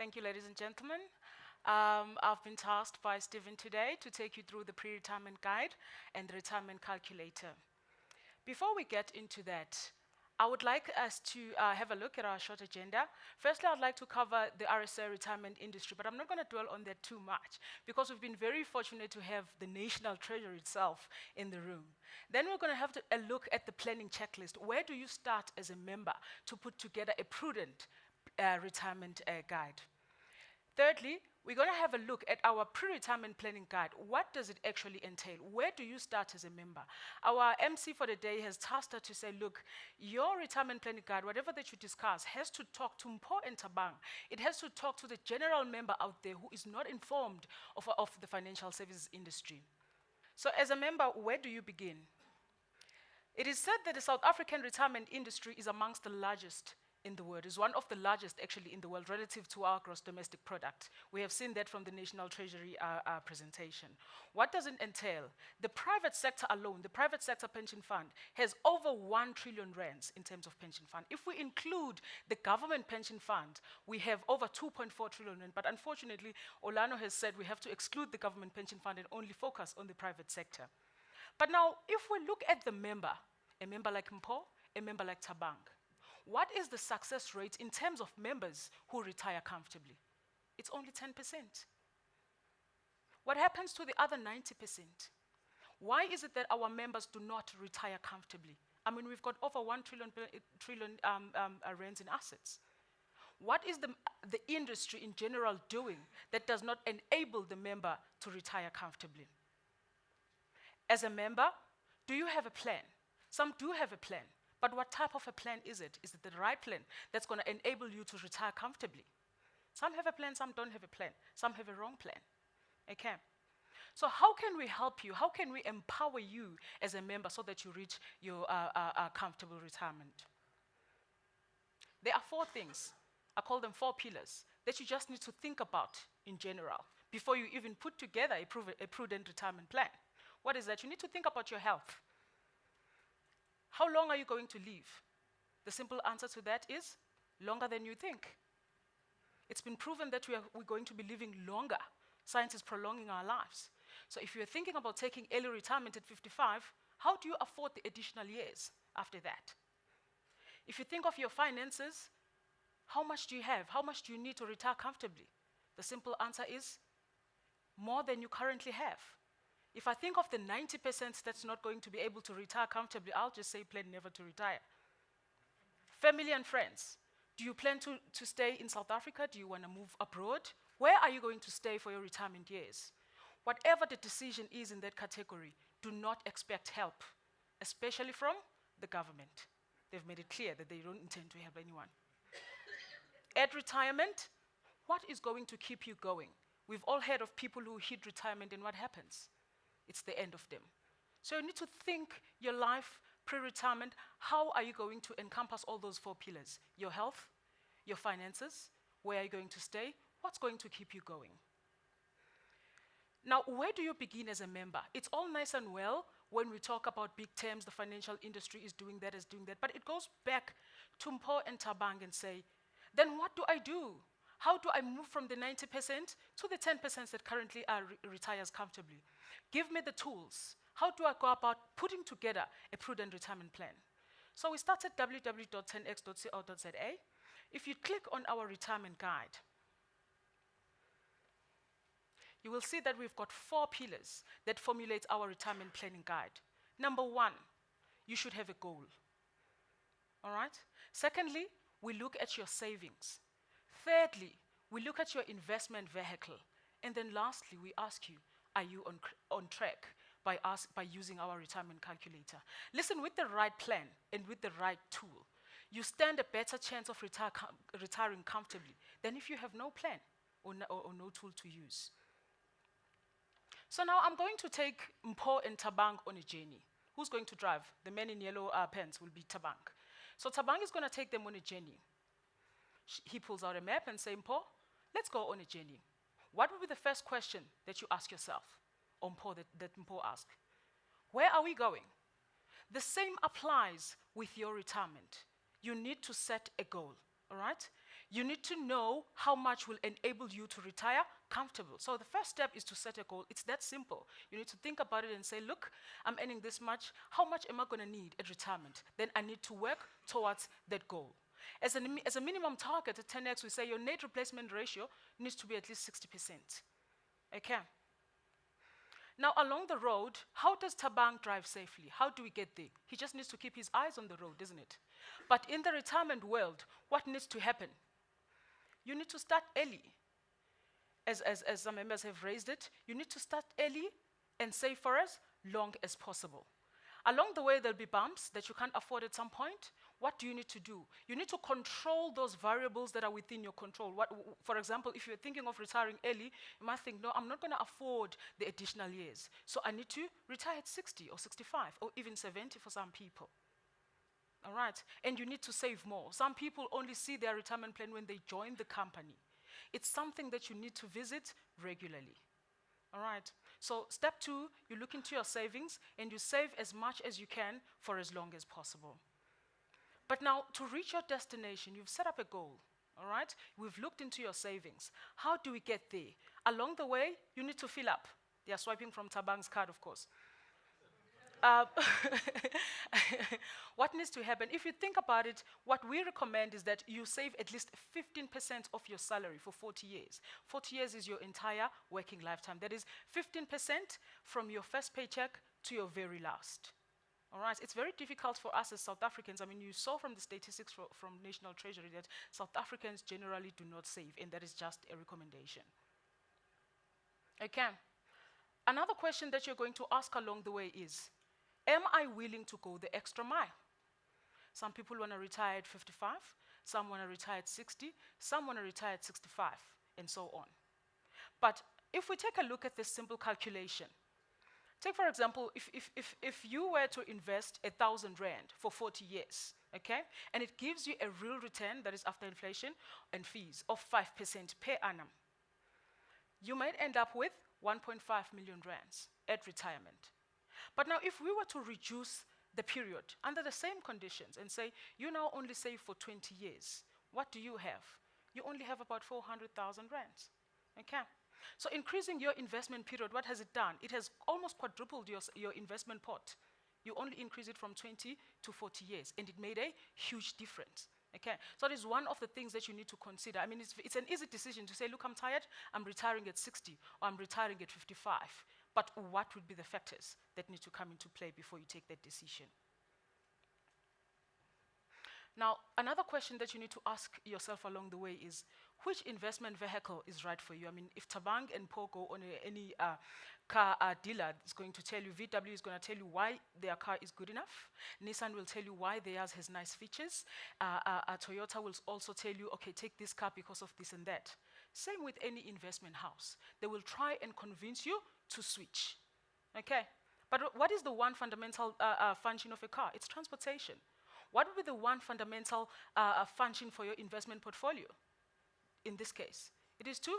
Thank you, ladies and gentlemen. I've been tasked by Stephen today to take you through the pre-retirement guide and the retirement calculator. Before we get into that, I would like us to have a look at our short agenda. Firstly, I'd like to cover the RSA retirement industry, but I'm not going to dwell on that too much because we've been very fortunate to have the National Treasury itself in the room. Then we're going to have a look at the planning checklist. Where do you start as a member to put together a prudent retirement guide? Thirdly, we're going to have a look at our pre-retirement planning guide. What does it actually entail? Where do you start as a member? Our MC for the day has tasked us to say, look, your retirement planning guide, whatever that you discuss, has to talk to Mpo and Tabang. It has to talk to the general member out there who is not informed of the financial services industry. So as a member, where do you begin? It is said that the South African retirement industry is amongst the largest in the world, is one of the largest actually in the world relative to our gross domestic product. We have seen that from the National Treasury presentation. What does it entail? The private sector alone, the private sector pension fund, has over 1 trillion rands in terms of pension fund. If we include the government pension fund, we have over 2.4 trillion rand, but unfortunately, Olano has said we have to exclude the government pension fund and only focus on the private sector. But now, if we look at the member, a member like Mpo, a member like Tabang, what is the success rate in terms of members who retire comfortably? It's only 10%. What happens to the other 90%? Why is it that our members do not retire comfortably? I mean, we've got over 1 trillion rands in assets. What is the industry in general doing that does not enable the member to retire comfortably? As a member, do you have a plan? Some do have a plan. But what type of a plan is it? Is it the right plan that's going to enable you to retire comfortably? Some have a plan, some don't have a plan. Some have a wrong plan. Okay? So how can we help you? How can we empower you as a member so that you reach your comfortable retirement? There are 4 things. I call them 4 pillars that you just need to think about in general before you even put together a prudent retirement plan. What is that? You need to think about your health. How long are you going to live? The simple answer to that is longer than you think. It's been proven that we're going to be living longer. Science is prolonging our lives. So if you're thinking about taking early retirement at 55, how do you afford the additional years after that? If you think of your finances, how much do you have? How much do you need to retire comfortably? The simple answer is more than you currently have. If I think of the 90% that's not going to be able to retire comfortably, I'll just say plan never to retire. Family and friends, do you plan to stay in South Africa? Do you want to move abroad? Where are you going to stay for your retirement years? Whatever the decision is in that category, do not expect help, especially from the government. They've made it clear that they don't intend to help anyone. At retirement, what is going to keep you going? We've all heard of people who hit retirement and what happens? It's the end of them. So you need to think your life pre-retirement, how are you going to encompass all those 4 pillars? Your health, your finances, where are you going to stay, what's going to keep you going? Now, where do you begin as a member? It's all nice and well when we talk about big terms, the financial industry is doing that, but it goes back to Mpo and Tabang and say, then what do I do? How do I move from the 90% to the 10% that currently retires comfortably? Give me the tools. How do I go about putting together a prudent retirement plan? So we start at www.10x.co.za. If you click on our retirement guide, you will see that we've got 4 pillars that formulate our retirement planning guide. Number 1, you should have a goal. All right? Secondly, we look at your savings. Thirdly, we look at your investment vehicle. And then lastly, we ask you, are you on track by using our retirement calculator? Listen, with the right plan and with the right tool, you stand a better chance of retiring comfortably than if you have no plan or no tool to use. So now I'm going to take Mpo and Tabang on a journey. Who's going to drive? The man in yellow pants will be Tabang. So Tabang is going to take them on a journey. He pulls out a map and says, Mpo, let's go on a journey. What would be the first question that you ask yourself, or Mpo, that Mpo asked? Where are we going? The same applies with your retirement. You need to set a goal, all right? You need to know how much will enable you to retire comfortable. So the first step is to set a goal. It's that simple. You need to think about it and say, look, I'm earning this much. How much am I going to need at retirement? Then I need to work towards that goal. As a minimum target at 10x, we say your net replacement ratio needs to be at least 60%. Okay. Now, along the road, how does Thabang drive safely? How do we get there? He just needs to keep his eyes on the road, isn't it? But in the retirement world, what needs to happen? You need to start early. As some members have raised it, you need to start early and save for as long as possible. Along the way, there'll be bumps that you can't afford at some point. What do you need to do? You need to control those variables that are within your control. For example, if you're thinking of retiring early, you might think, no, I'm not going to afford the additional years. So I need to retire at 60 or 65 or even 70 for some people. All right? And you need to save more. Some people only see their retirement plan when they join the company. It's something that you need to visit regularly. All right? So step 2, you look into your savings and you save as much as you can for as long as possible. But now, to reach your destination, you've set up a goal, all right? We've looked into your savings. How do we get there? Along the way, you need to fill up. They are swiping from Thabang's card, of course. What needs to happen? If you think about it, what we recommend is that you save at least 15% of your salary for 40 years. 40 years is your entire working lifetime. That is 15% from your first paycheck to your very last. All right, it's very difficult for us as South Africans. I mean, you saw from the statistics from National Treasury that South Africans generally do not save, and that is just a recommendation. Okay. Another question that you're going to ask along the way is, am I willing to go the extra mile? Some people want to retire at 55, some want to retire at 60, some want to retire at 65, and so on. But if we take a look at this simple calculation, take, for example, if you were to invest 1,000 rand for 40 years, okay, and it gives you a real return, that is after inflation and fees, of 5% per annum, you might end up with 1.5 million rands at retirement. But now, if we were to reduce the period under the same conditions and say, you now only save for 20 years, what do you have? You only have about 400,000 rands, okay? So increasing your investment period, what has it done? It has almost quadrupled your investment pot. You only increase it from 20 to 40 years, and it made a huge difference. Okay, so that is one of the things that you need to consider. I mean, it's an easy decision to say, look, I'm tired, I'm retiring at 60, or I'm retiring at 55. But what would be the factors that need to come into play before you take that decision? Now, another question that you need to ask yourself along the way is, which investment vehicle is right for you? I mean, if Thabang and Po go on any car dealer is going to tell you, VW is going to tell you why their car is good enough. Nissan will tell you why theirs has nice features. Toyota will also tell you, okay, take this car because of this and that. Same with any investment house. They will try and convince you to switch. Okay? But what is the one fundamental function of a car? It's transportation. What would be the one fundamental function for your investment portfolio? In this case, it is to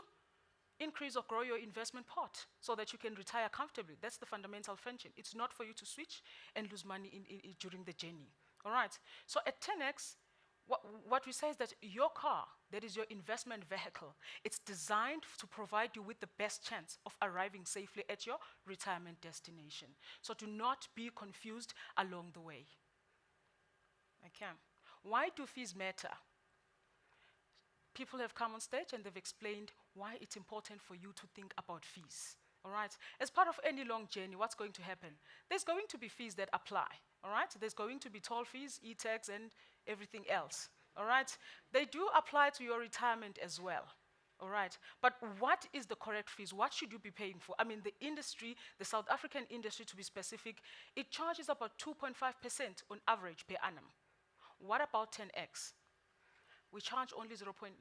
increase or grow your investment pot so that you can retire comfortably. That's the fundamental function. It's not for you to switch and lose money during the journey. All right? So at 10x, what we say is that your car, that is your investment vehicle, it's designed to provide you with the best chance of arriving safely at your retirement destination. So do not be confused along the way. Okay. Why do fees matter? People have come on stage and they've explained why it's important for you to think about fees. All right? As part of any long journey, what's going to happen? There's going to be fees that apply. All right? There's going to be toll fees, e-tax, and everything else. All right? They do apply to your retirement as well. All right? But what is the correct fees? What should you be paying for? I mean, the industry, the South African industry to be specific, it charges about 2.5% on average per annum. What about 10x? We charge only 0.9%,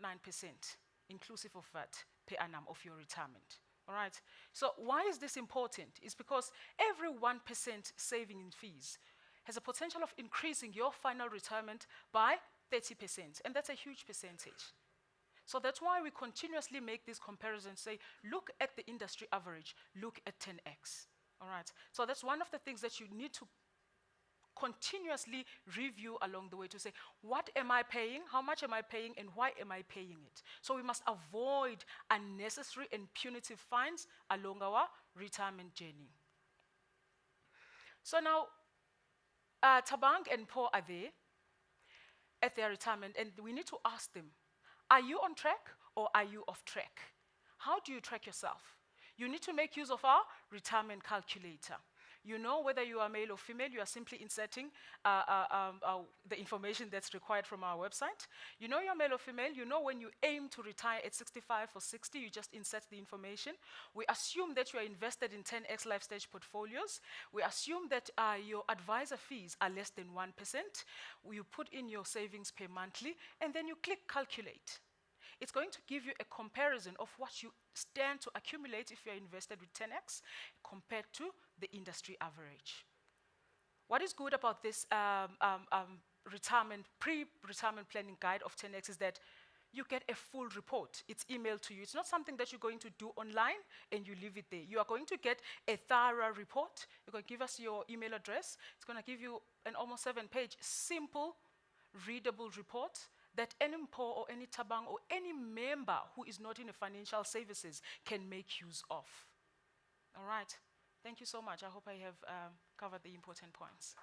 inclusive of VAT, per annum of your retirement. All right? So why is this important? It's because every 1% saving in fees has a potential of increasing your final retirement by 30%, and that's a huge percentage. So that's why we continuously make these comparisons, say, look at the industry average, look at 10x. All right? So that's one of the things that you need to continuously review along the way to say, what am I paying, how much am I paying, and why am I paying it? So we must avoid unnecessary and punitive fines along our retirement journey. So now, Tabang and Paul are there at their retirement, and we need to ask them, are you on track or are you off track? How do you track yourself? You need to make use of our retirement calculator. You know whether you are male or female, you are simply inserting the information that's required from our website. You know you're male or female, you know when you aim to retire at 65 or 60, you just insert the information. We assume that you are invested in 10x life stage portfolios. We assume that your advisor fees are less than 1%. You put in your savings per monthly, and then you click calculate. It's going to give you a comparison of what you stand to accumulate if you're invested with 10x compared to the industry average. What is good about this pre-retirement planning guide of 10x is that you get a full report. It's emailed to you. It's not something that you're going to do online and you leave it there. You are going to get a thorough report. You're going to give us your email address. It's going to give you an almost 7-page, simple, readable report that any MPO or any Tabang or any member who is not in the financial services can make use of. All right. Thank you so much. I hope I have covered the important points.